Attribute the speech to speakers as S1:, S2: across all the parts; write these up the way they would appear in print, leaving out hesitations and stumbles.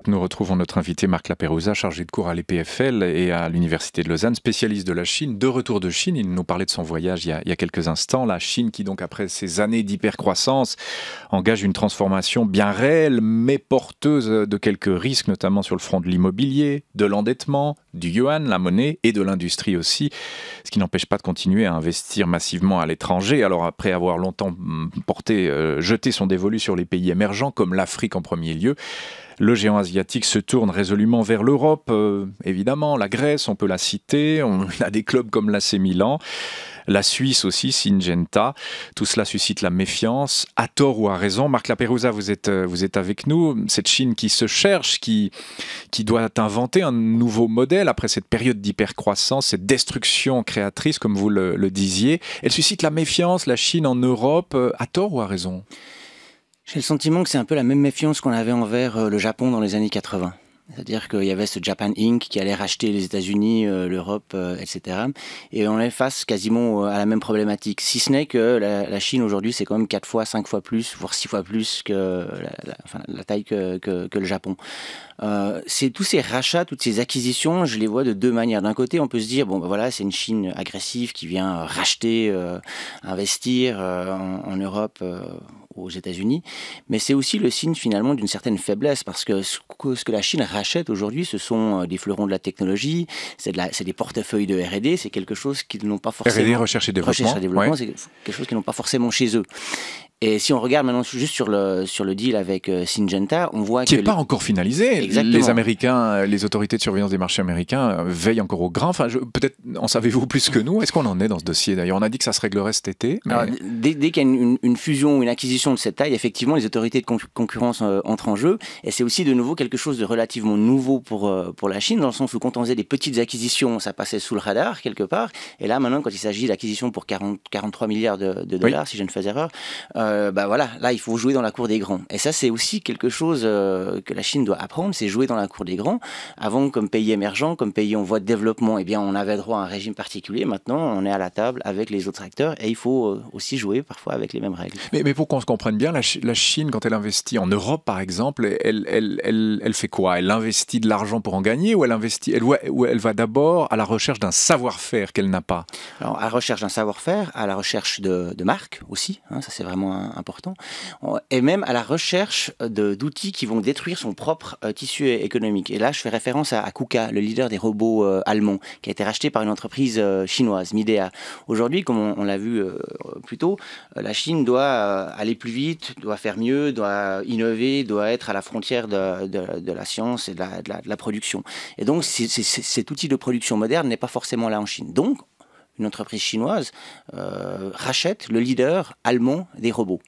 S1: Nous retrouvons notre invité Marc Lapérouse, chargé de cours à l'EPFL et à l'Université de Lausanne, spécialiste de la Chine. De retour de Chine, il nous parlait de son voyage il y a quelques instants. La Chine qui donc après ces années d'hypercroissance engage une transformation bien réelle mais porteuse de quelques risques, notamment sur le front de l'immobilier, de l'endettement, du yuan, la monnaie et de l'industrie aussi, ce qui n'empêche pas de continuer à investir massivement à l'étranger. Alors après avoir longtemps jeté son dévolu sur les pays émergents comme l'Afrique en premier lieu, le géant asiatique se tourne résolument vers l'Europe, évidemment, la Grèce, on peut la citer, on a des clubs comme l'AC Milan, la Suisse aussi, Syngenta, tout cela suscite la méfiance, à tort ou à raison. Marc Lapérouse, vous êtes avec nous, cette Chine qui se cherche, qui doit inventer un nouveau modèle après cette période d'hypercroissance, cette destruction créatrice, comme vous le disiez, elle suscite la méfiance, la Chine en Europe, à tort ou à raison ?
S2: J'ai le sentiment que c'est un peu la même méfiance qu'on avait envers le Japon dans les années 80. C'est-à-dire qu'il y avait ce Japan Inc. qui allait racheter les États-Unis, l'Europe, etc. Et on est face quasiment à la même problématique. Si ce n'est que la Chine aujourd'hui, c'est quand même 4 fois, 5 fois plus, voire 6 fois plus que la taille que le Japon. C'est tous ces rachats, toutes ces acquisitions, je les vois de deux manières. D'un côté, on peut se dire, bon, ben voilà, c'est une Chine agressive qui vient racheter, investir en Europe, aux États-Unis, mais c'est aussi le signe finalement d'une certaine faiblesse, parce que ce que la Chine rachète aujourd'hui, ce sont des fleurons de la technologie, c'est des portefeuilles de R&D, c'est quelque chose qu'ils n'ont pas forcément...
S1: R&D, recherche et développement,
S2: ouais. C'est quelque chose qu'ils n'ont pas forcément chez eux. Et si on regarde maintenant juste sur le deal avec Syngenta, on voit
S1: qui n'est pas encore finalisé.
S2: Exactement.
S1: Les Américains, les autorités de surveillance des marchés américains veillent encore au grain. Enfin, peut-être en savez-vous plus que nous. Est-ce qu'on en est dans ce dossier d'ailleurs? On a dit que ça se réglerait cet été. Mais...
S2: Alors, dès qu'il y a une fusion ou une acquisition de cette taille, effectivement, les autorités de concurrence entrent en jeu. Et c'est aussi de nouveau quelque chose de relativement nouveau pour la Chine, dans le sens où quand on faisait des petites acquisitions, ça passait sous le radar quelque part. Et là, maintenant, quand il s'agit d'acquisitions pour 43 milliards de dollars, oui, si je ne fais erreur, voilà, là il faut jouer dans la cour des grands. Et ça c'est aussi quelque chose que la Chine doit apprendre, c'est jouer dans la cour des grands. Avant, comme pays émergent, comme pays en voie de développement, eh bien on avait droit à un régime particulier. Maintenant on est à la table avec les autres acteurs et il faut aussi jouer parfois avec les mêmes règles.
S1: Mais pour qu'on se comprenne bien, la Chine quand elle investit en Europe par exemple, elle fait quoi? Elle investit de l'argent pour en gagner ou elle va d'abord à la recherche d'un savoir-faire qu'elle n'a pas?
S2: Alors à la recherche d'un savoir-faire, à la recherche de marques aussi, hein, ça c'est vraiment important. Et même à la recherche d'outils qui vont détruire son propre tissu économique. Et là, je fais référence à KUKA, le leader des robots allemands, qui a été racheté par une entreprise chinoise, Midea. Aujourd'hui, comme on l'a vu plus tôt, la Chine doit aller plus vite, doit faire mieux, doit innover, doit être à la frontière de la science et de la production. Et donc, cet outil de production moderne n'est pas forcément là en Chine. Donc, une entreprise chinoise rachète le leader allemand des robots,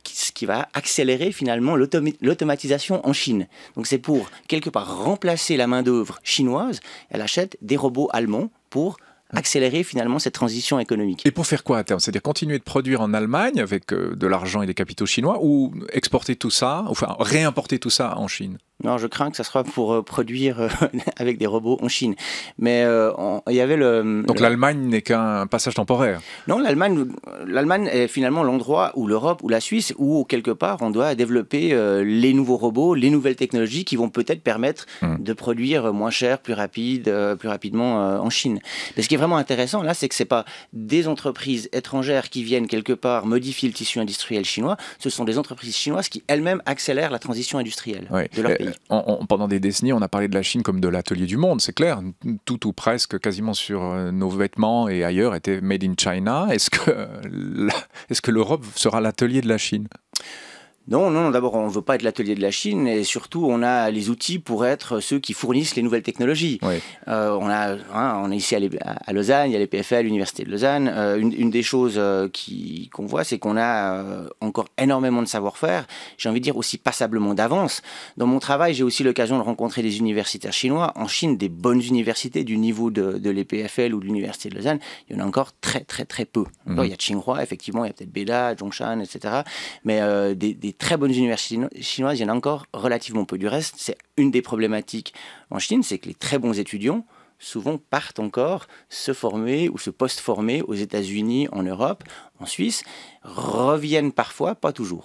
S2: ce qui va accélérer finalement l'automatisation en Chine. Donc c'est pour quelque part remplacer la main-d'œuvre chinoise, elle achète des robots allemands pour accélérer finalement cette transition économique.
S1: Et pour faire quoi à terme? C'est-à-dire continuer de produire en Allemagne avec de l'argent et des capitaux chinois ou exporter tout ça, enfin réimporter tout ça en Chine?
S2: Non, je crains que ça soit pour produire avec des robots en Chine. Mais il y avait
S1: Donc l'Allemagne n'est qu'un passage temporaire? Non,
S2: l'Allemagne est finalement l'endroit où l'Europe ou la Suisse, où quelque part on doit développer les nouveaux robots, les nouvelles technologies qui vont peut-être permettre de produire moins cher, plus rapidement en Chine. Mais ce qui est vraiment intéressant là, c'est que c'est pas des entreprises étrangères qui viennent quelque part modifier le tissu industriel chinois, ce sont des entreprises chinoises qui elles-mêmes accélèrent la transition industrielle de leur pays.
S1: Pendant des décennies, on a parlé de la Chine comme de l'atelier du monde, c'est clair. Tout ou presque, quasiment sur nos vêtements et ailleurs, était made in China. Est-ce que l'Europe sera l'atelier de la Chine?
S2: Non, d'abord on ne veut pas être l'atelier de la Chine et surtout on a les outils pour être ceux qui fournissent les nouvelles technologies. Oui. On est ici à Lausanne, il y a l'EPFL, l'Université de Lausanne. Une des choses qu'on voit, c'est qu'on a encore énormément de savoir-faire, j'ai envie de dire aussi passablement d'avance. Dans mon travail, j'ai aussi l'occasion de rencontrer des universitaires chinois. En Chine, des bonnes universités du niveau de l'EPFL ou de l'Université de Lausanne, il y en a encore très peu. Il y a Tsinghua, effectivement, il y a peut-être Beda, Zhongshan, etc. Mais des très bonnes universités chinoises, il y en a encore relativement peu. Du reste, c'est une des problématiques en Chine, c'est que les très bons étudiants souvent partent encore se former ou se post-former aux États-Unis, en Europe, en Suisse, reviennent parfois, pas toujours.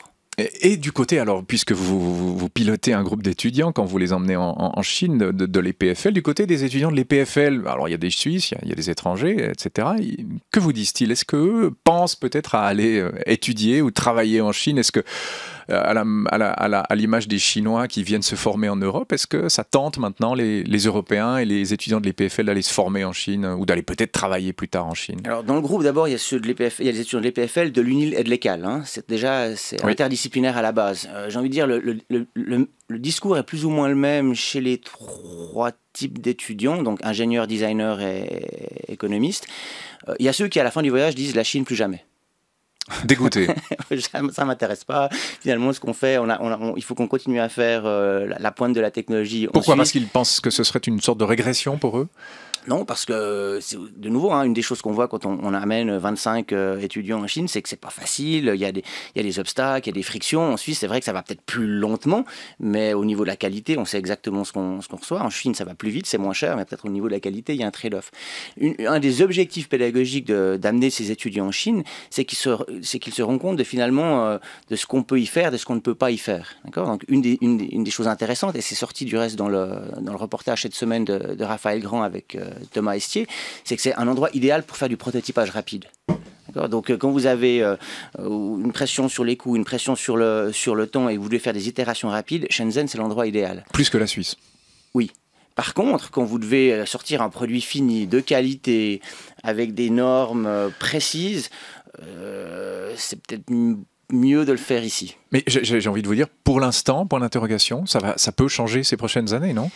S1: Et du côté, alors, puisque vous pilotez un groupe d'étudiants quand vous les emmenez en Chine de l'EPFL, du côté des étudiants de l'EPFL, alors il y a des Suisses, il y a des étrangers, etc. Que vous disent-ils? Est-ce qu'eux pensent peut-être à aller étudier ou travailler en Chine? Est-ce que, à l'image des Chinois qui viennent se former en Europe, est-ce que ça tente maintenant les Européens et les étudiants de l'EPFL d'aller se former en Chine ou d'aller peut-être travailler plus tard en Chine?
S2: Alors dans le groupe, d'abord, il y a ceux de l'EPFL, il y a les étudiants de l'EPFL, de l'UNIL et de l'ECAL. Hein. C'est
S1: Oui.
S2: interdisciplinaire à la base. J'ai envie de dire, le discours est plus ou moins le même chez les trois types d'étudiants, donc ingénieurs, designers et économistes. Il y a ceux qui, à la fin du voyage, disent la Chine plus jamais.
S1: Dégoûté.
S2: Ça m'intéresse pas. Finalement, ce qu'on fait, il faut qu'on continue à faire la pointe de la technologie.
S1: Pourquoi? Parce qu'ils pensent que ce serait une sorte de régression pour eux?
S2: Non, parce que, de nouveau, une des choses qu'on voit quand on amène 25 étudiants en Chine, c'est que c'est pas facile, il y a des obstacles, il y a des frictions. En Suisse, c'est vrai que ça va peut-être plus lentement, mais au niveau de la qualité, on sait exactement ce qu'on reçoit. En Chine, ça va plus vite, c'est moins cher, mais peut-être au niveau de la qualité, il y a un trade-off. Un des objectifs pédagogiques d'amener ces étudiants en Chine, c'est qu'ils se rendent compte finalement de ce qu'on peut y faire, de ce qu'on ne peut pas y faire. D'accord ? Donc, une des choses intéressantes, et c'est sorti du reste dans le reportage cette semaine de Raphaël Grand avec Thomas Estier, c'est que c'est un endroit idéal pour faire du prototypage rapide. Donc quand vous avez une pression sur les coûts, une pression sur le temps et que vous voulez faire des itérations rapides, Shenzhen c'est l'endroit idéal.
S1: Plus que la Suisse.
S2: Oui. Par contre, quand vous devez sortir un produit fini, de qualité, avec des normes précises, c'est peut-être mieux de le faire ici.
S1: Mais j'ai envie de vous dire, pour l'instant, point d'interrogation, ça peut changer ces prochaines années, non?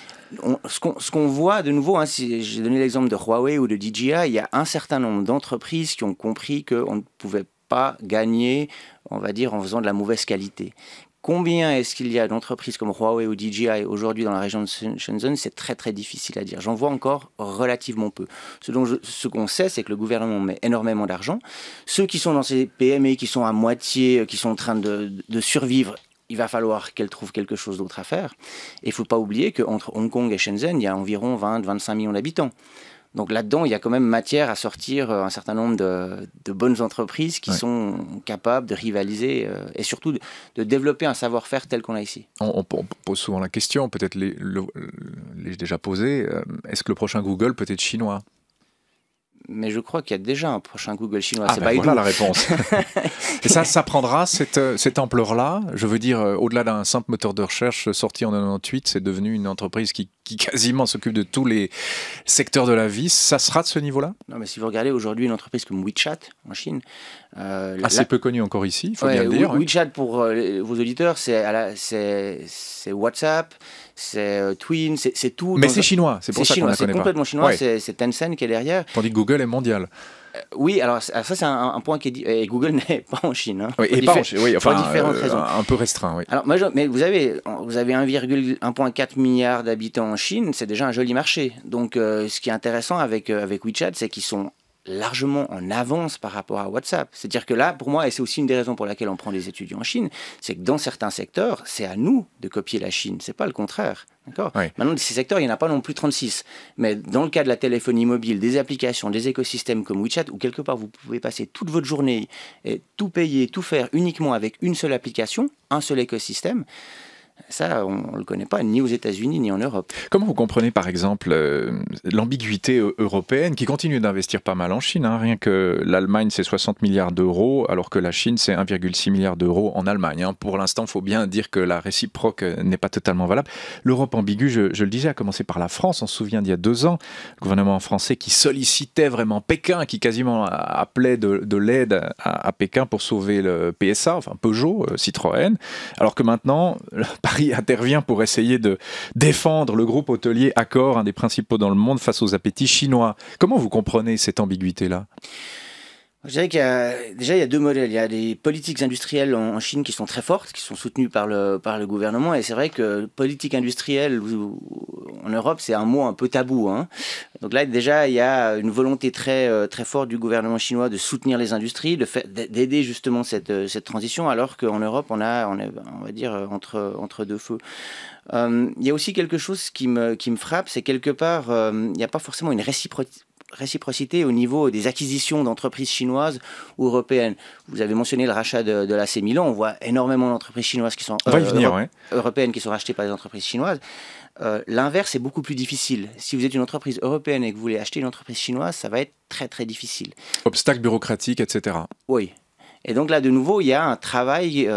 S2: Ce qu'on voit de nouveau, si j'ai donné l'exemple de Huawei ou de DJI, il y a un certain nombre d'entreprises qui ont compris qu'on ne pouvait pas gagner, on va dire, en faisant de la mauvaise qualité. Combien est-ce qu'il y a d'entreprises comme Huawei ou DJI aujourd'hui dans la région de Shenzhen? C'est très très difficile à dire. J'en vois encore relativement peu. Ce qu'on sait, c'est que le gouvernement met énormément d'argent. Ceux qui sont dans ces PME, qui sont à moitié, qui sont en train de survivre, il va falloir qu'elles trouvent quelque chose d'autre à faire. Et il ne faut pas oublier qu'entre Hong Kong et Shenzhen, il y a environ 20-25 millions d'habitants. Donc là-dedans, il y a quand même matière à sortir un certain nombre de bonnes entreprises qui sont capables de rivaliser et surtout de développer un savoir-faire tel qu'on a ici.
S1: On pose souvent la question, peut-être l'ai-je déjà posé, est-ce que le prochain Google peut être chinois?
S2: Mais je crois qu'il y a déjà un prochain Google chinois.
S1: Ah ben voilà la réponse. Et ça prendra cette ampleur-là. Je veux dire, au-delà d'un simple moteur de recherche sorti en 98, c'est devenu une entreprise qui quasiment s'occupe de tous les secteurs de la vie. Ça sera de ce niveau-là?
S2: Non, mais si vous regardez aujourd'hui une entreprise comme WeChat en Chine...
S1: assez peu connue encore ici, il faut bien le dire.
S2: WeChat, pour vos auditeurs, c'est WhatsApp, c'est Twin, c'est tout.
S1: Mais c'est chinois, c'est pour ça qu'on la connaît pas.
S2: C'est complètement chinois, c'est Tencent qui est derrière.
S1: Tandis que Google est mondial.
S2: Oui, alors ça c'est un point qui est dit. Et Google n'est pas en Chine. Hein,
S1: oui, et pas en Chine, oui, enfin,
S2: pour différentes raisons.
S1: Un peu restreint, oui.
S2: Alors, mais vous avez 1,4 milliard d'habitants en Chine, c'est déjà un joli marché. Donc, ce qui est intéressant avec WeChat, c'est qu'ils sont largement en avance par rapport à WhatsApp. C'est-à-dire que là, pour moi, et c'est aussi une des raisons pour laquelle on prend des étudiants en Chine, c'est que dans certains secteurs, c'est à nous de copier la Chine, c'est pas le contraire. D'accord ?
S1: Oui.
S2: Maintenant, dans ces secteurs, il n'y en a pas non plus 36. Mais dans le cas de la téléphonie mobile, des applications, des écosystèmes comme WeChat, où quelque part vous pouvez passer toute votre journée et tout payer, tout faire uniquement avec une seule application, un seul écosystème, ça, on ne le connaît pas ni aux États-Unis ni en Europe.
S1: Comment vous comprenez par exemple l'ambiguïté européenne qui continue d'investir pas mal en Chine, hein, rien que l'Allemagne c'est 60 milliards d'euros alors que la Chine c'est 1,6 milliard d'euros en Allemagne. Hein. Pour l'instant, il faut bien dire que la réciproque n'est pas totalement valable. L'Europe ambiguë, je le disais, a commencé par la France. On se souvient d'il y a 2 ans, le gouvernement français qui sollicitait vraiment Pékin, qui quasiment appelait de l'aide à Pékin pour sauver le PSA, enfin Peugeot, Citroën, alors que maintenant... Paris intervient pour essayer de défendre le groupe hôtelier Accor, un des principaux dans le monde, face aux appétits chinois. Comment vous comprenez cette ambiguïté-là ?
S2: Je dirais qu'il y a 2 modèles. Il y a des politiques industrielles en Chine qui sont très fortes, qui sont soutenues par le gouvernement. Et c'est vrai que politique industrielle en Europe, c'est un mot un peu tabou. Hein. Donc là, déjà, il y a une volonté très, très forte du gouvernement chinois de soutenir les industries, d'aider justement cette transition, alors qu'en Europe, on est, on va dire, entre deux feux. Il y a aussi quelque chose qui me frappe, c'est quelque part, il n'y a pas forcément une réciprocité au niveau des acquisitions d'entreprises chinoises ou européennes. Vous avez mentionné le rachat de l'AC Milan. On voit énormément d'entreprises chinoises qui sont européennes qui sont rachetées par des entreprises chinoises. L'inverse est beaucoup plus difficile. Si vous êtes une entreprise européenne et que vous voulez acheter une entreprise chinoise, ça va être très très difficile.
S1: Obstacles bureaucratiques, etc.
S2: Oui. Et donc là, de nouveau, il y a un travail,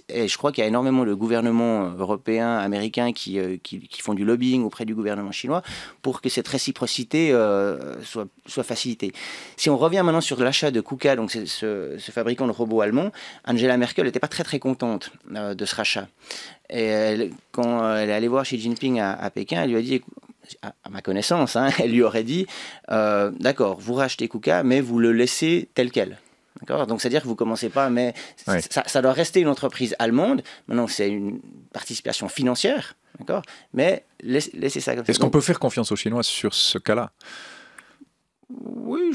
S2: et je crois qu'il y a énormément de gouvernements européens, américains qui font du lobbying auprès du gouvernement chinois pour que cette réciprocité soit facilitée. Si on revient maintenant sur l'achat de KUKA, donc ce fabricant de robots allemand, Angela Merkel n'était pas très très contente de ce rachat. Et quand elle est allée voir Xi Jinping à Pékin, elle lui a dit, à ma connaissance, hein, elle lui aurait dit d'accord, vous rachetez KUKA, mais vous le laissez tel quel. Donc, c'est-à-dire que vous ne commencez pas, mais ça doit rester une entreprise allemande. Maintenant, c'est une participation financière, mais laissez ça comme ça.
S1: Est-ce qu'on peut faire confiance aux Chinois sur ce cas-là?
S2: Oui,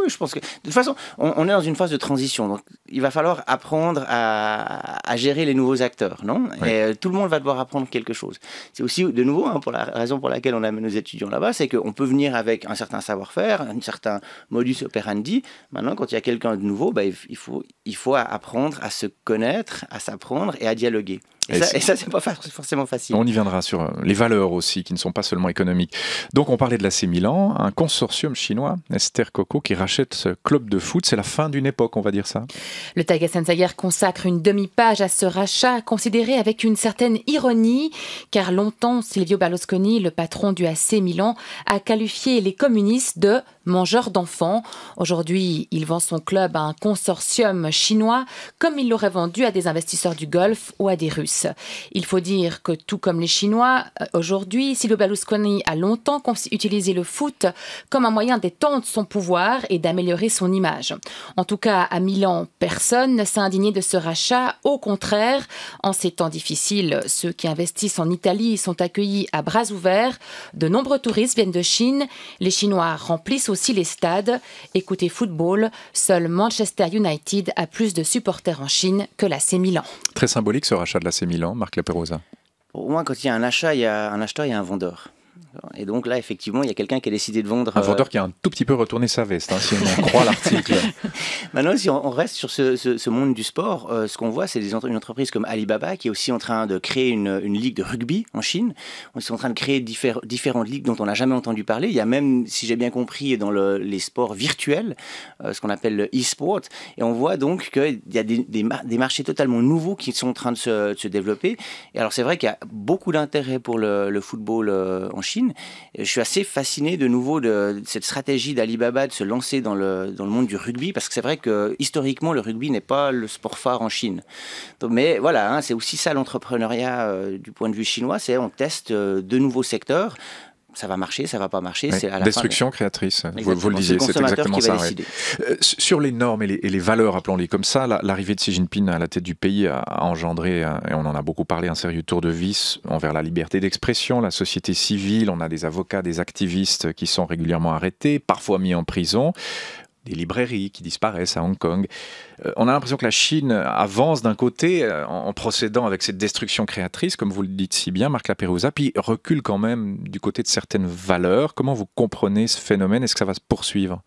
S2: je pense que... De toute façon, on est dans une phase de transition. Donc, il va falloir apprendre à gérer les nouveaux acteurs, non?
S1: Oui.
S2: Et tout le monde va devoir apprendre quelque chose. C'est aussi, de nouveau, pour la raison pour laquelle on amène nos étudiants là-bas, c'est qu'on peut venir avec un certain savoir-faire, un certain modus operandi. Maintenant, quand il y a quelqu'un de nouveau, il faut apprendre à se connaître, à s'apprendre et à dialoguer. Et ça, c'est pas forcément facile.
S1: On y viendra sur les valeurs aussi, qui ne sont pas seulement économiques. Donc, on parlait de l'AC Milan, un consortium chinois, Esther Coco, qui rachète ce club de foot. C'est la fin d'une époque, on va dire ça.
S3: Le Tagestheer consacre une demi-page à ce rachat, considéré avec une certaine ironie, car longtemps, Silvio Berlusconi, le patron du AC Milan, a qualifié les communistes de mangeurs d'enfants. Aujourd'hui, il vend son club à un consortium chinois, comme il l'aurait vendu à des investisseurs du Golfe ou à des Russes. Il faut dire que tout comme les Chinois, aujourd'hui, Silvio Berlusconi a longtemps utilisé le foot comme un moyen d'étendre son pouvoir et d'améliorer son image. En tout cas, à Milan, personne ne s'est indigné de ce rachat. Au contraire, en ces temps difficiles, ceux qui investissent en Italie sont accueillis à bras ouverts. De nombreux touristes viennent de Chine. Les Chinois remplissent aussi les stades. Et côté football, seul Manchester United a plus de supporters en Chine que l'AC Milan.
S1: Très symbolique ce rachat de l'AC Milan, Marc Laperosa.
S2: Pour moi, quand il y a un achat, il y a un acheteur, il y a un vendeur. Et donc là, effectivement, il y a quelqu'un qui a décidé de vendre...
S1: Un vendeur qui a un tout petit peu retourné sa veste, si on croit l'article.
S2: Maintenant, si on reste sur ce monde du sport, ce qu'on voit, c'est une entreprise comme Alibaba qui est aussi en train de créer une ligue de rugby en Chine. Ils sont en train de créer différentes ligues dont on n'a jamais entendu parler. Il y a même, si j'ai bien compris, dans les sports virtuels, ce qu'on appelle le e-sport. Et on voit donc qu'il y a des marchés totalement nouveaux qui sont en train de se développer. Et alors, c'est vrai qu'il y a beaucoup d'intérêt pour le football en Chine. Je suis assez fasciné de nouveau de cette stratégie d'Alibaba de se lancer dans le monde du rugby, parce que c'est vrai que historiquement le rugby n'est pas le sport phare en Chine. Donc, mais voilà, c'est aussi ça l'entrepreneuriat du point de vue chinois, c'est on teste de nouveaux secteurs. Ça va marcher, ça va pas marcher.
S1: Oui,
S2: c'est à la
S1: destruction créatrice, vous le disiez, c'est exactement ça. Sur les normes et les valeurs, appelons-les comme ça, l'arrivée de Xi Jinping à la tête du pays a engendré, et on en a beaucoup parlé, un sérieux tour de vis envers la liberté d'expression, la société civile. On a des avocats, des activistes qui sont régulièrement arrêtés, parfois mis en prison. Des librairies qui disparaissent à Hong Kong. On a l'impression que la Chine avance d'un côté en procédant avec cette destruction créatrice, comme vous le dites si bien, Marc Laperosa, puis recule quand même du côté de certaines valeurs. Comment vous comprenez ce phénomène? Est-ce que ça va se poursuivre?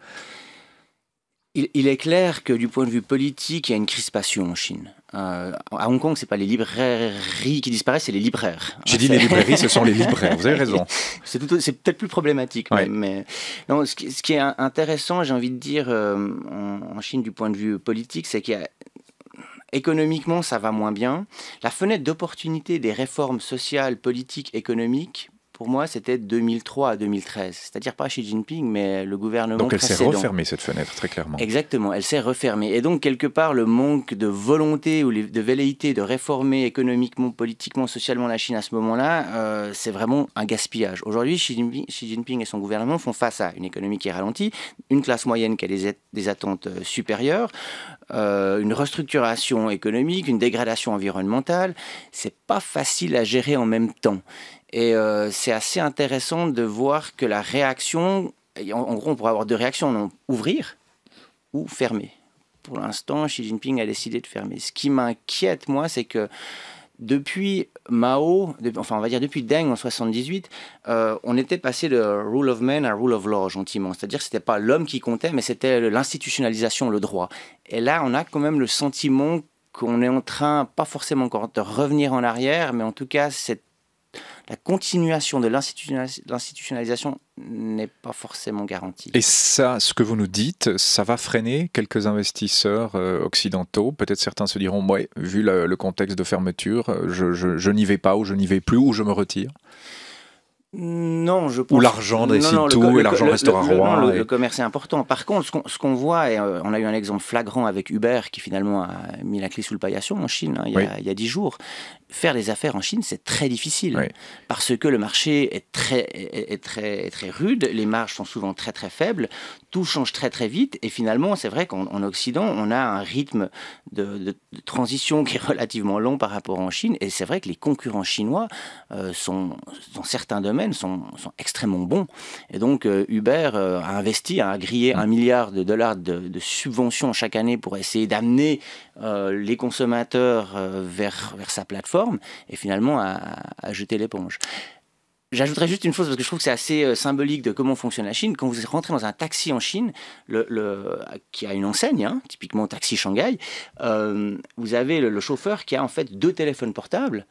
S2: Il est clair que du point de vue politique, il y a une crispation en Chine. À Hong Kong, ce n'est pas les librairies qui disparaissent, c'est les libraires.
S1: J'ai dit les librairies, ce sont les libraires, vous avez raison.
S2: C'est peut-être plus problématique.
S1: Ouais.
S2: Mais non, ce qui est intéressant, j'ai envie de dire, en Chine, du point de vue politique, c'est qu'il y a... Économiquement, ça va moins bien. La fenêtre d'opportunité des réformes sociales, politiques, économiques, pour moi, c'était 2003 à 2013. C'est-à-dire pas Xi Jinping, mais le gouvernement précédent.
S1: Donc elle s'est refermée, cette fenêtre, très clairement.
S2: Exactement, elle s'est refermée. Et donc, quelque part, le manque de volonté ou de velléité de réformer économiquement, politiquement, socialement la Chine à ce moment-là, c'est vraiment un gaspillage. Aujourd'hui, Xi Jinping et son gouvernement font face à une économie qui est ralentie, une classe moyenne qui a des attentes supérieures, une restructuration économique, une dégradation environnementale. C'est pas facile à gérer en même temps. Et c'est assez intéressant de voir que la réaction, en gros, on pourrait avoir deux réactions, non, ouvrir ou fermer. Pour l'instant, Xi Jinping a décidé de fermer. Ce qui m'inquiète, moi, c'est que depuis Mao, enfin on va dire depuis Deng en 78, on était passé de rule of man à rule of law gentiment. C'est-à-dire que c'était pas l'homme qui comptait, mais c'était l'institutionnalisation, le droit. Et là, on a quand même le sentiment qu'on est en train, pas forcément encore de revenir en arrière, mais en tout cas, la continuation de l'institutionnalisation n'est pas forcément garantie.
S1: Et ça, ce que vous nous dites, ça va freiner quelques investisseurs occidentaux. Peut-être certains se diront, ouais, vu le contexte de fermeture, je n'y vais pas, ou je n'y vais plus, ou je me retire.
S2: Non, je pense...
S1: Ou l'argent décide tout, et l'argent restera roi.
S2: Le commerce est important. Par contre, ce qu'on voit, et on a eu un exemple flagrant avec Uber, qui finalement a mis la clé sous le paillasson en Chine, il y a 10 jours. Faire des affaires en Chine, c'est très difficile, parce que le marché est très rude, les marges sont souvent très très faibles, tout change très très vite, et finalement, c'est vrai qu'en Occident, on a un rythme de transition qui est relativement long par rapport en Chine, et c'est vrai que les concurrents chinois dans certains domaines sont extrêmement bons. Et donc Uber a investi, a grillé $1 milliard de subventions chaque année pour essayer d'amener les consommateurs vers sa plateforme, et finalement à jeter l'éponge. J'ajouterais juste une chose, parce que je trouve que c'est assez symbolique de comment fonctionne la Chine. Quand vous rentrez dans un taxi en Chine, qui a une enseigne, typiquement Taxi Shanghai, vous avez le chauffeur qui a en fait 2 téléphones portables.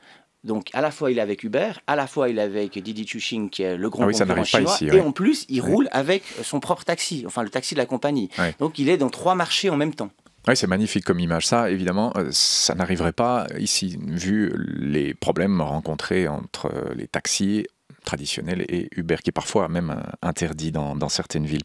S2: Donc, à la fois, il est avec Uber, à la fois, il est avec Didi Chuxing, qui est le grand concurrent chinois, et en plus, il roule avec son propre taxi, enfin le taxi de la compagnie. Donc, il est dans 3 marchés en même temps.
S1: Oui, c'est magnifique comme image. Ça, évidemment, ça n'arriverait pas ici, vu les problèmes rencontrés entre les taxis traditionnels et Uber, qui est parfois même interdit dans certaines villes.